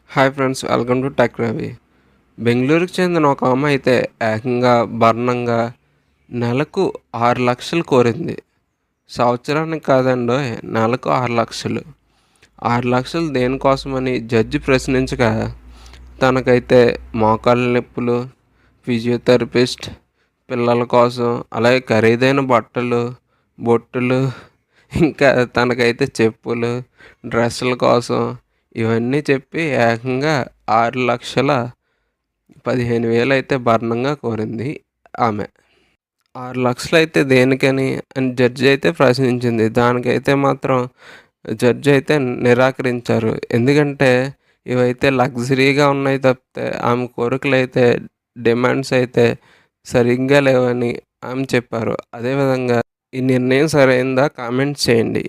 Hi friends, welcome to tech Ravi. బెంగళూరుకు చెందిన ఒక ఆమె అయితే ఏకంగా భరణంగా నెలకు 6 లక్షలు కోరింది. సంవత్సరానికి కాదండోయ్, నెలకు 6 లక్షలు. 6 లక్షలు దేనికోసమని జడ్జి ప్రశ్నించగా తనకైతే మోకాళ్ళ నొప్పులు, ఫిజియోథెరపిస్ట్, పిల్లల కోసం, అలాగే ఖరీదైన బట్టలు, బొట్టులు, ఇంకా తనకైతే చెప్పులు, డ్రెస్సుల కోసం ఇవన్నీ చెప్పి ఏకంగా 6,15,000 అయితే భరణంగా కోరింది ఆమె. 6 లక్షలు అయితే దేనికని అని జడ్జి అయితే ప్రశ్నించింది. దానికైతే మాత్రం జడ్జి అయితే నిరాకరించారు. ఎందుకంటే ఇవైతే లగ్జరీగా ఉన్నాయి తప్పితే ఆమె కోరికలైతే, డిమాండ్స్ అయితే సరిగ్గా లేవని ఆమె చెప్పారు. అదేవిధంగా ఈ నిర్ణయం సరైందా? కామెంట్స్ చేయండి.